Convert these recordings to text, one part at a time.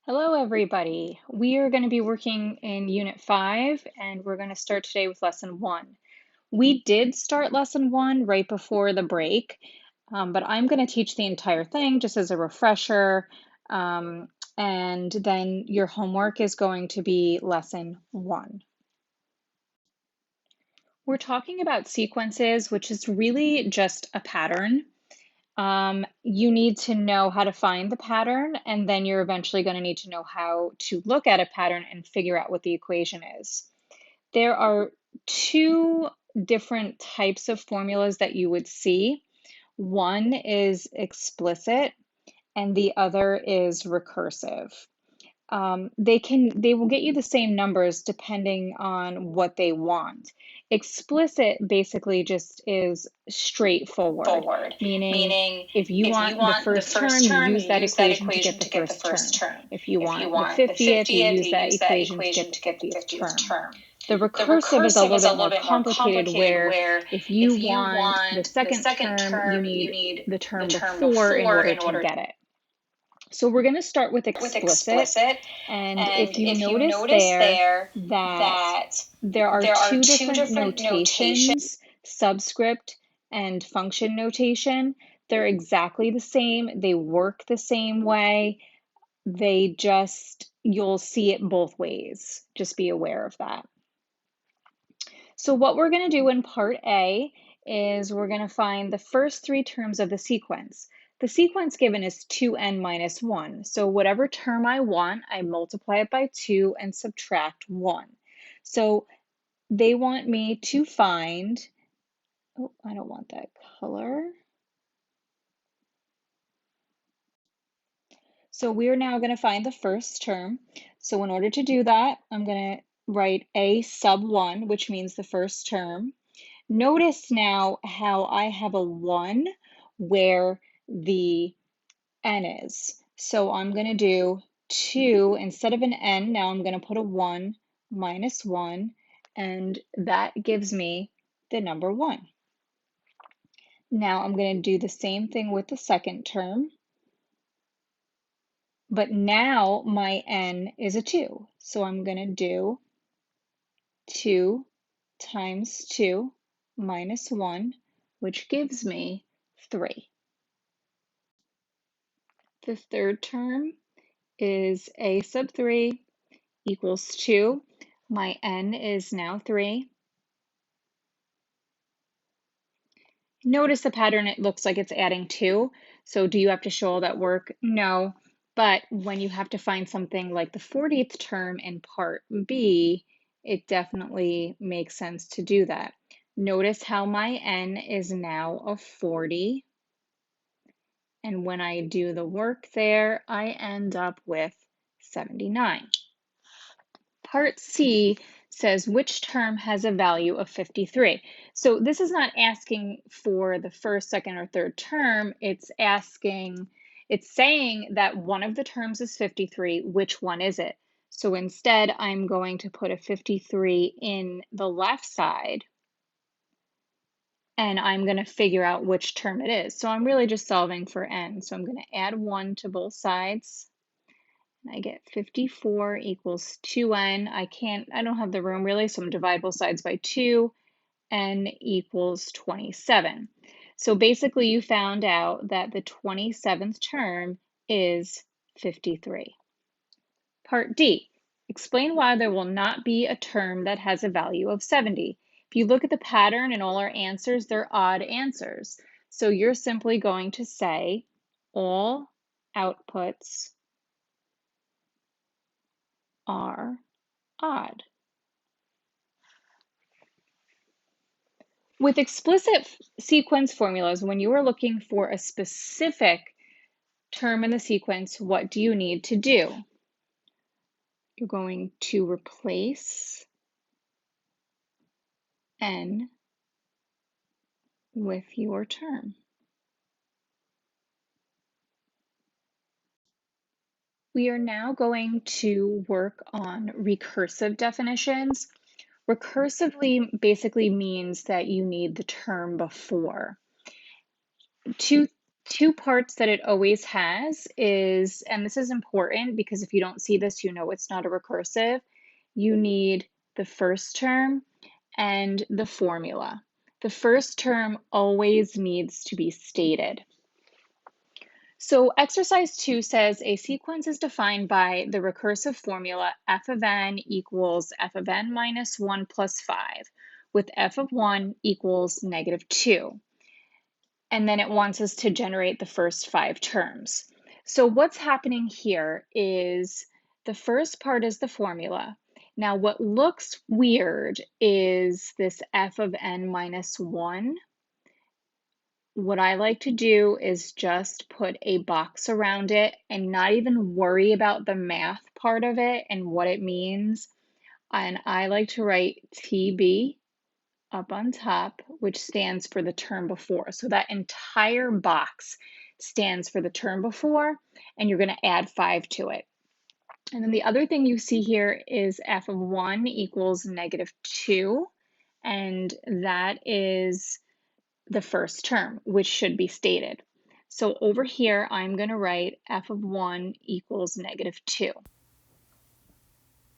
Hello, everybody. We are going to be working in Unit 5, and we're going to start today with Lesson 1. We did start Lesson 1 right before the break, but I'm going to teach the entire thing just as a refresher, and then your homework is going to be Lesson 1. We're talking about sequences, which is really just a pattern. You need to know how to find the pattern, and then you're eventually going to need to know how to look at a pattern and figure out what the equation is. There are two different types of formulas that you would see. One is explicit, and the other is recursive. They will get you the same numbers depending on what they want. Explicit basically just is straightforward, meaning if you want the first term, you use that equation to get the first term. If you want the 50th, you use that equation to get the 50th term. The recursive is a little bit more complicated, where if you want the second term, you need the term before in order to get it. So we're going to start with explicit, and if you notice there that there are two different notations, subscript and function notation. They're exactly the same. They work the same way. You'll see it both ways. Just be aware of that. So what we're going to do in part A is we're going to find the first three terms of the sequence. The sequence given is 2n minus 1. So whatever term I want, I multiply it by 2 and subtract 1. So they want me to find, oh, I don't want that color. So we're now going to find the first term. So in order to do that, I'm going to write a sub 1, which means the first term. Notice now how I have a 1 where the n is. So I'm going to do 2 instead of an n. Now I'm going to put a 1 minus 1, and that gives me the number 1. Now I'm going to do the same thing with the second term, but now my n is a 2. So I'm going to do 2 times 2 minus 1, which gives me 3. The third term is a sub 3 equals 2. My n is now 3. Notice the pattern, it looks like it's adding 2. So do you have to show all that work? No. But when you have to find something like the 40th term in part B, it definitely makes sense to do that. Notice how my n is now a 40. And when I do the work there, I end up with 79. Part C says which term has a value of 53. So this is not asking for the first, second, or third term. It's saying that one of the terms is 53. Which one is it? So instead, I'm going to put a 53 in the left side, and I'm going to figure out which term it is. So I'm really just solving for n. So I'm going to add 1 to both sides. I get 54 equals 2n. I don't have the room really, so I'm going to divide both sides by 2. N equals 27. So basically you found out that the 27th term is 53. Part D, explain why there will not be a term that has a value of 70. If you look at the pattern in all our answers, they're odd answers. So you're simply going to say all outputs are odd. With explicit sequence formulas, when you are looking for a specific term in the sequence, what do you need to do? You're going to replace n with your term. We are now going to work on recursive definitions. Recursively basically means that you need the term before. Two Two parts that it always has is, and this is important because if you don't see this, you know it's not a recursive. You need the first term and the formula. The first term always needs to be stated. So exercise 2 says a sequence is defined by the recursive formula f of n equals f of n minus 1 plus 5, with f of 1 equals negative 2. And then it wants us to generate the first 5 terms. So what's happening here is the first part is the formula. Now what looks weird is this f of n minus 1. What I like to do is just put a box around it and not even worry about the math part of it and what it means. And I like to write TB up on top, which stands for the term before. So that entire box stands for the term before, and you're going to add 5 to it. And then the other thing you see here is f of 1 equals negative 2, and that is the first term, which should be stated. So over here, I'm going to write f of 1 equals negative 2.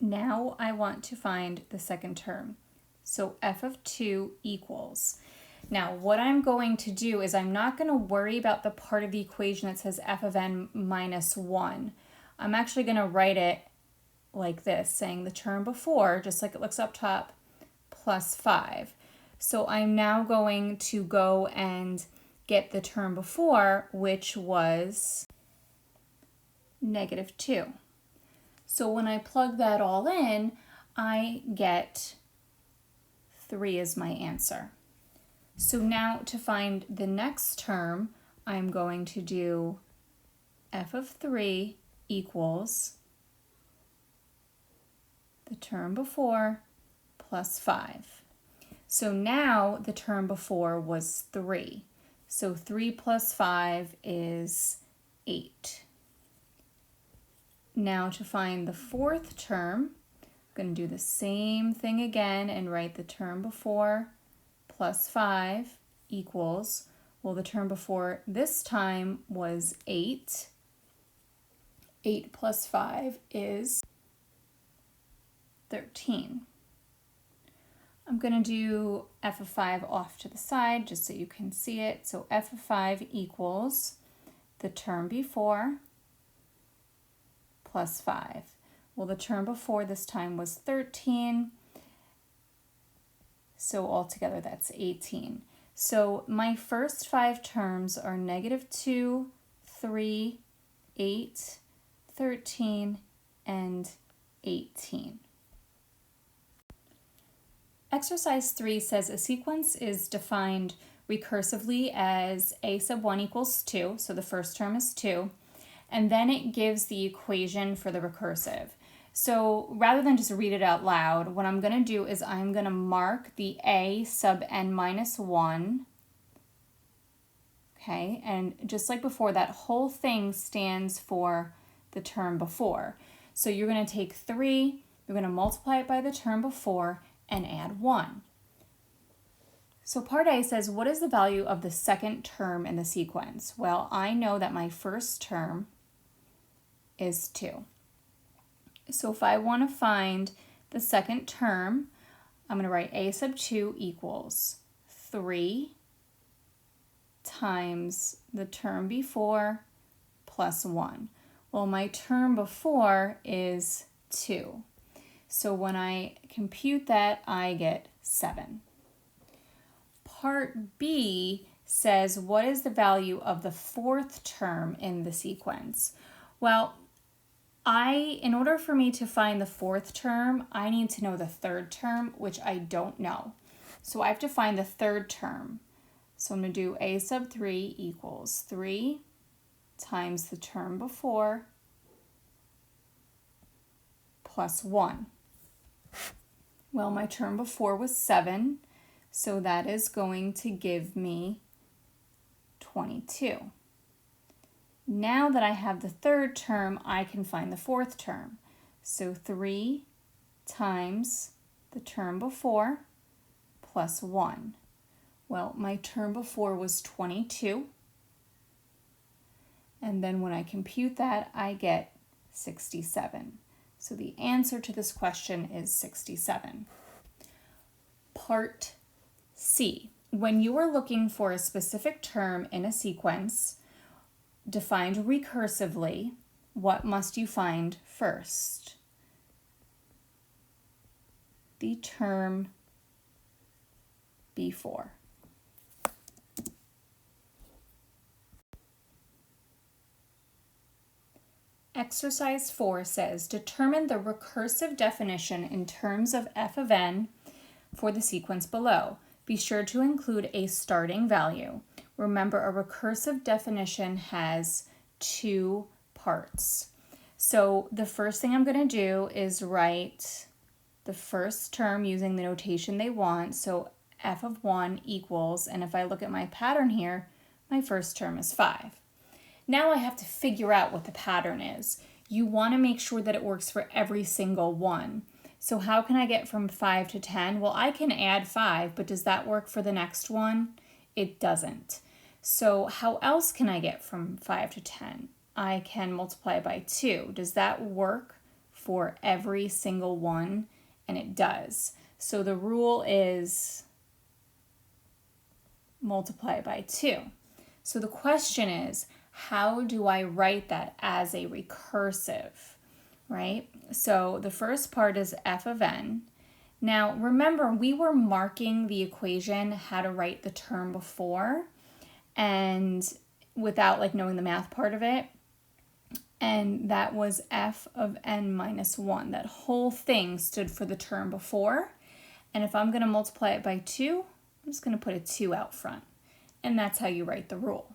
Now I want to find the second term. So f of 2 equals. Now what I'm going to do is I'm not going to worry about the part of the equation that says f of n minus 1. I'm actually going to write it like this, saying the term before, just like it looks up top, plus 5. So I'm now going to go and get the term before, which was negative 2. So when I plug that all in, I get 3 as my answer. So now to find the next term, I'm going to do f of 3 equals the term before plus 5. So now the term before was 3. So 3 plus 5 is 8. Now to find the fourth term, I'm going to do the same thing again and write the term before plus 5 equals, well, the term before this time was 8. 8 plus 5 is 13. I'm going to do f of 5 off to the side just so you can see it. So f of 5 equals the term before plus 5. Well, the term before this time was 13. So altogether that's 18. So my first 5 terms are negative 2, 3, 8, 13, and 18. Exercise 3 says a sequence is defined recursively as a sub 1 equals 2, so the first term is 2, and then it gives the equation for the recursive. So rather than just read it out loud, what I'm going to do is I'm going to mark the a sub n minus 1, okay, and just like before, that whole thing stands for the term before. So you're going to take 3, you're going to multiply it by the term before, and add 1. So part A says, what is the value of the second term in the sequence? Well, I know that my first term is 2. So if I want to find the second term, I'm going to write a sub 2 equals 3 times the term before plus 1. Well, my term before is 2. So when I compute that, I get 7. Part B says, what is the value of the fourth term in the sequence? Well, in order for me to find the fourth term, I need to know the third term, which I don't know. So I have to find the third term. So I'm going to do a sub 3 equals 3 times the term before plus 1. Well, my term before was 7, so that is going to give me 22. Now that I have the third term, I can find the fourth term. So 3 times the term before plus 1. Well, my term before was 22. And then when I compute that, I get 67. So the answer to this question is 67. Part C. When you are looking for a specific term in a sequence defined recursively, what must you find first? The term before. Exercise 4 says, determine the recursive definition in terms of f of n for the sequence below. Be sure to include a starting value. Remember, a recursive definition has two parts. So the first thing I'm going to do is write the first term using the notation they want. So f of 1 equals, and if I look at my pattern here, my first term is 5. Now I have to figure out what the pattern is. You want to make sure that it works for every single one. So how can I get from 5 to 10? Well, I can add 5, but does that work for the next one? It doesn't. So how else can I get from 5 to 10? I can multiply by 2. Does that work for every single one? And it does. So the rule is multiply by 2. So the question is, how do I write that as a recursive, right? So the first part is f of n. Now remember, we were marking the equation how to write the term before, and without like knowing the math part of it, and that was f of n minus 1. That whole thing stood for the term before, and if I'm going to multiply it by 2, I'm just going to put a 2 out front, and that's how you write the rule.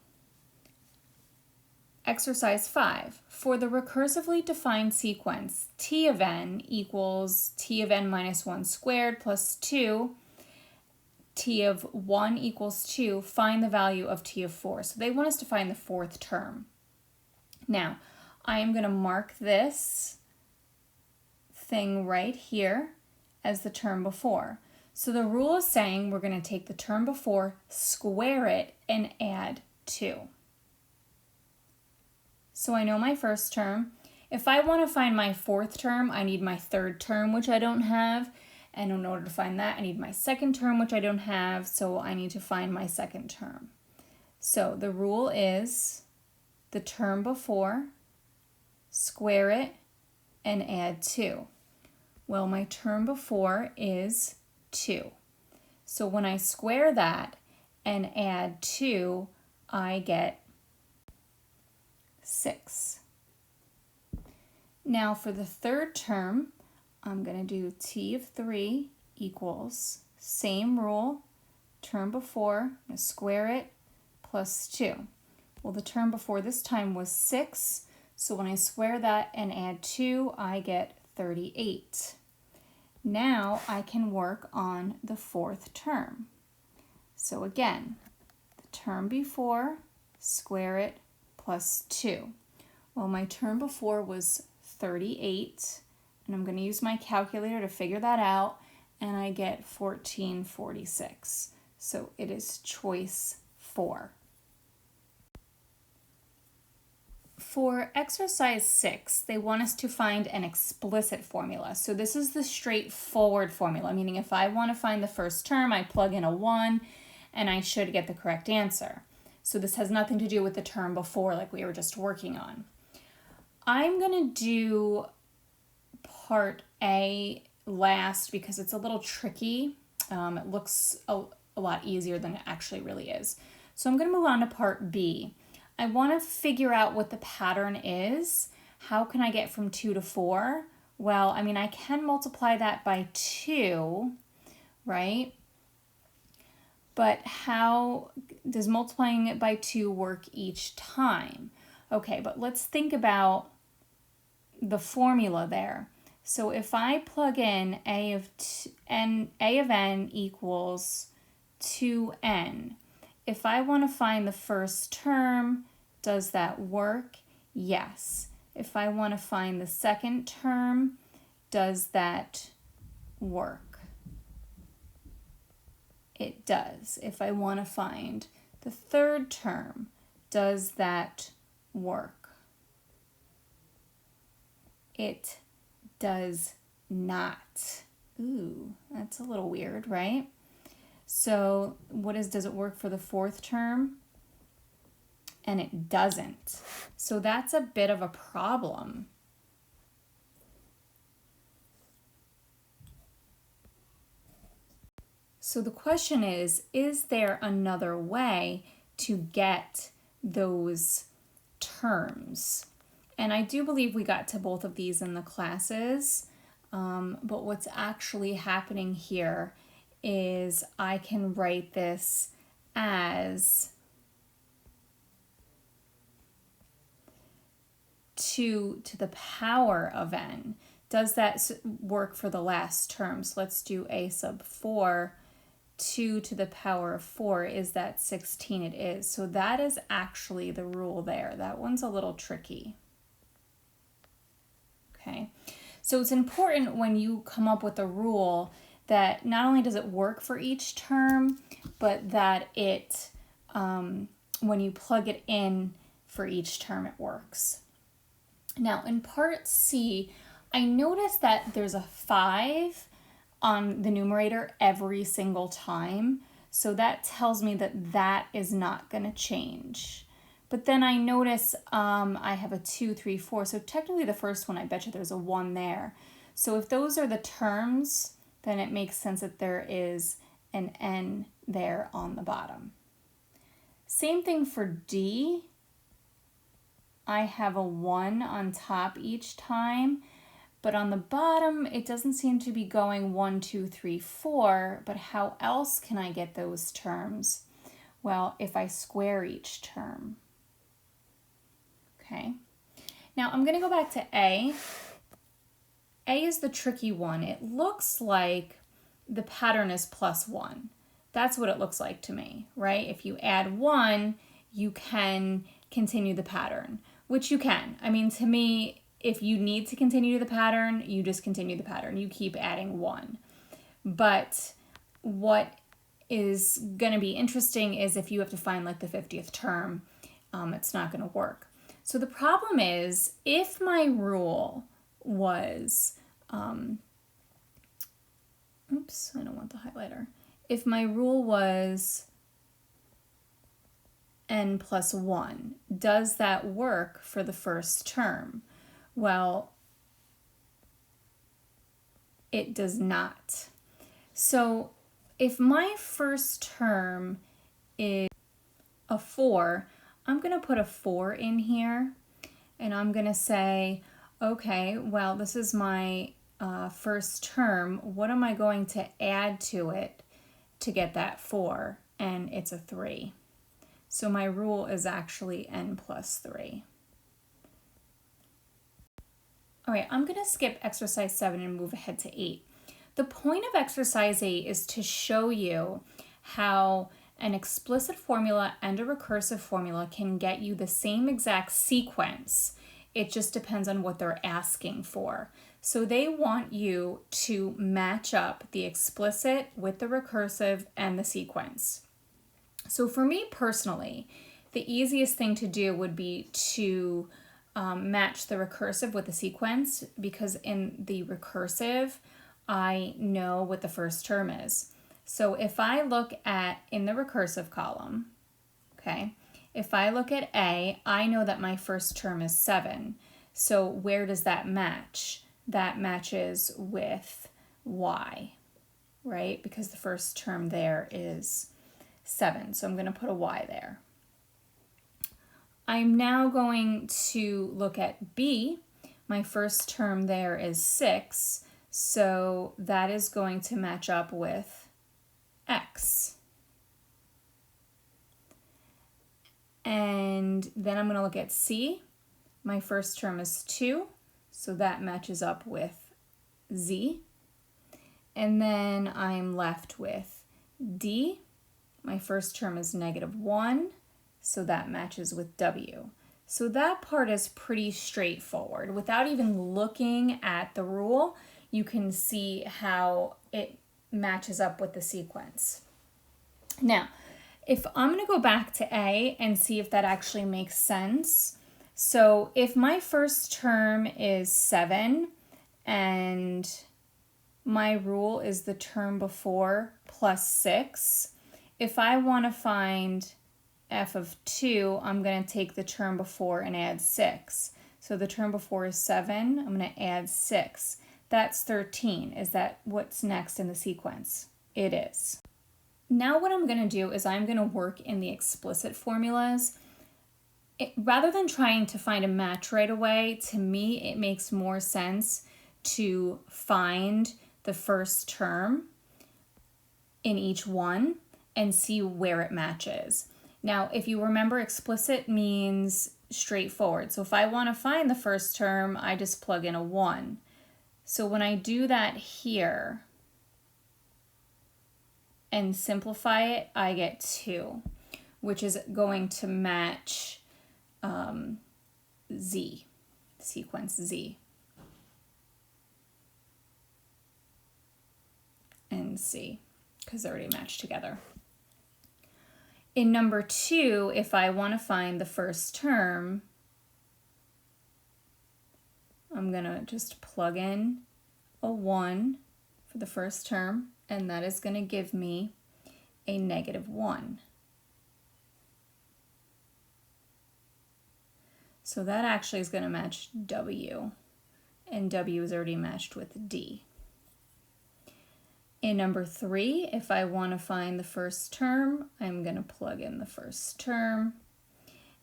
Exercise 5. For the recursively defined sequence, t of n equals t of n minus 1 squared plus 2, t of 1 equals 2, find the value of t of 4. So they want us to find the fourth term. Now, I am going to mark this thing right here as the term before. So the rule is saying we're going to take the term before, square it, and add 2. So I know my first term. If I want to find my fourth term, I need my third term, which I don't have. And in order to find that, I need my second term, which I don't have. So I need to find my second term. So the rule is the term before, square it, and add 2. Well, my term before is 2. So when I square that and add 2, I get 6. Now for the third term, I'm going to do t of 3 equals, same rule, term before, I'm going to square it, plus 2. Well, the term before this time was 6, so when I square that and add 2, I get 38. Now I can work on the fourth term. So again, the term before, square it, plus 2. Well, my term before was 38, and I'm going to use my calculator to figure that out, and I get 1446. So it is choice 4. For exercise 6, they want us to find an explicit formula. So this is the straightforward formula, meaning if I want to find the first term, I plug in a 1, and I should get the correct answer. So this has nothing to do with the term before like we were just working on. I'm going to do part A last because it's a little tricky. It looks a lot easier than it actually really is. So I'm going to move on to part B. I want to figure out what the pattern is. How can I get from 2 to 4? Well, I mean, I can multiply that by 2, right? But how does multiplying it by 2 work each time? Okay, but let's think about the formula there. So if I plug in a of n equals 2n, if I want to find the first term, does that work? Yes. If I want to find the second term, does that work? It does. If I want to find the third term, does that work. It does not. Ooh, that's a little weird, right? So does it work for the fourth term? And it doesn't. So that's a bit of a problem. So the question is there another way to get those terms? And I do believe we got to both of these in the classes, but what's actually happening here is I can write this as 2 to the power of n. Does that work for the last terms? Let's do a sub 4. 2 to the power of 4, is that 16? It is. So that is actually the rule there. That one's a little tricky. Okay, so it's important when you come up with a rule that not only does it work for each term, but that it, when you plug it in for each term, it works. Now in part C, I noticed that there's a 5 on the numerator every single time. So that tells me that that is not going to change. But then I notice I have a 2, 3, 4. So technically the first one, I bet you there's a 1 there. So if those are the terms, then it makes sense that there is an n there on the bottom. Same thing for D. I have a 1 on top each time. But on the bottom, it doesn't seem to be going 1, 2, 3, 4. But how else can I get those terms? Well, if I square each term. Okay. Now I'm going to go back to A. A is the tricky one. It looks like the pattern is +1. That's what it looks like to me, right? If you add 1, you can continue the pattern, which you can. I mean, to me, if you need to continue the pattern, you just continue the pattern. You keep adding 1. But what is going to be interesting is if you have to find like the 50th term, it's not going to work. So the problem is if my rule was, oops, I don't want the highlighter. If my rule was n plus 1, does that work for the first term? Well, it does not. So if my first term is a 4, I'm going to put a 4 in here, and I'm going to say, okay, well, this is my first term. What am I going to add to it to get that 4? And it's a 3. So my rule is actually n plus 3. All right, I'm going to skip exercise 7 and move ahead to 8. The point of exercise 8 is to show you how an explicit formula and a recursive formula can get you the same exact sequence. It just depends on what they're asking for. So they want you to match up the explicit with the recursive and the sequence. So for me personally, the easiest thing to do would be to match the recursive with the sequence, because in the recursive, I know what the first term is. So if I look at, in the recursive column, okay, if I look at A, I know that my first term is 7. So where does that match? That matches with Y, right? Because the first term there is 7. So I'm going to put a Y there. I'm now going to look at B. My first term there is 6. So that is going to match up with X. And then I'm going to look at C. My first term is 2. So that matches up with Z. And then I'm left with D. My first term is -1. So that matches with W. So that part is pretty straightforward. Without even looking at the rule, you can see how it matches up with the sequence. Now, if I'm going to go back to A and see if that actually makes sense, So if my first term is 7 and my rule is the term before plus 6, if I want to find f of 2, I'm going to take the term before and add 6. So the term before is 7, I'm going to add 6. That's 13. Is that what's next in the sequence? It is. Now what I'm going to do is I'm going to work in the explicit formulas. Rather than trying to find a match right away, to me it makes more sense to find the first term in each one and see where it matches. Now, if you remember, explicit means straightforward. So if I want to find the first term, I just plug in a 1. So when I do that here and simplify it, I get 2, which is going to match Z, sequence Z. And C, because they're already matched together. In number 2, if I want to find the first term, I'm going to just plug in a 1 for the first term, and that is going to give me a -1. So that actually is going to match W, and W is already matched with D. In number 3, if I want to find the first term, I'm going to plug in the first term,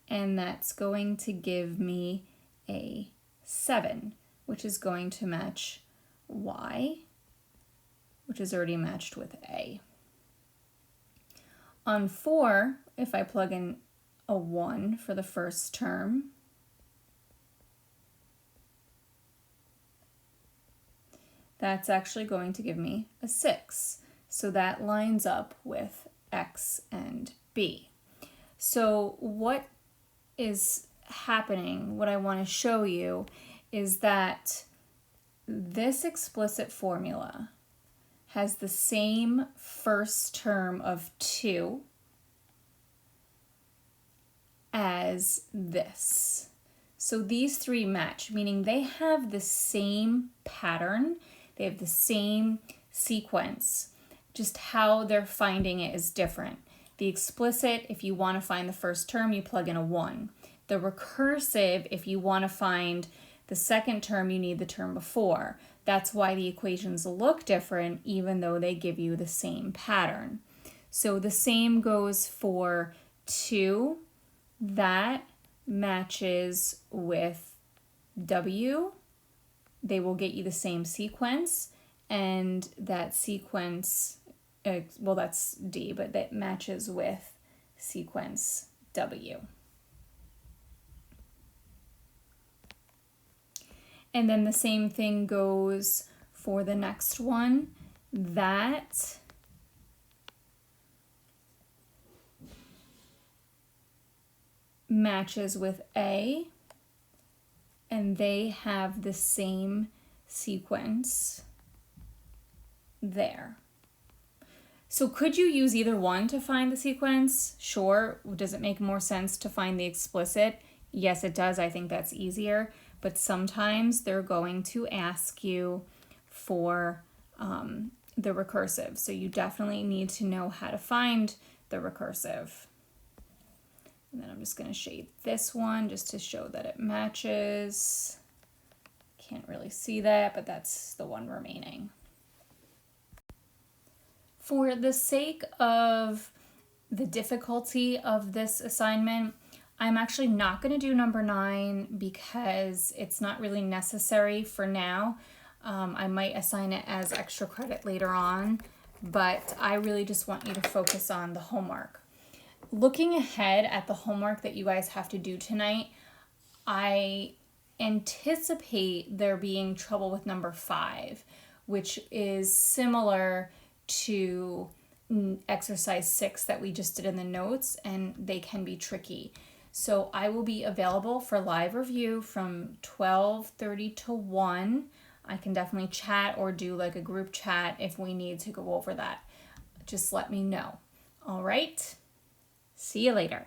and that's going to give me a 7, which is going to match Y, which is already matched with A. On 4, if I plug in a 1 for the first term, that's actually going to give me a 6. So that lines up with X and B. So what is happening, what I want to show you, is that this explicit formula has the same first term of 2 as this. So these three match, meaning they have the same pattern, they have the same sequence, just how they're finding it is different. The explicit, if you want to find the first term, you plug in a 1. The recursive, if you want to find the second term, you need the term before. That's why the equations look different, even though they give you the same pattern. So the same goes for 2. That matches with W. They will get you the same sequence, and that sequence, well, that's D, but that matches with sequence W. And then the same thing goes for the next one. That matches with A, and they have the same sequence there. So could you use either one to find the sequence? Sure. Does it make more sense to find the explicit? Yes, it does. I think that's easier. But sometimes they're going to ask you for the recursive. So you definitely need to know how to find the recursive. And then I'm just going to shade this one just to show that it matches. Can't really see that, but that's the one remaining. For the sake of the difficulty of this assignment, I'm actually not going to do number 9 because it's not really necessary for now. I might assign it as extra credit later on, but I really just want you to focus on the homework. Looking ahead at the homework that you guys have to do tonight, I anticipate there being trouble with number 5, which is similar to exercise 6 that we just did in the notes, and they can be tricky. So I will be available for live review from 12:30 to 1. I can definitely chat or do like a group chat if we need to go over that. Just let me know. All right. See you later.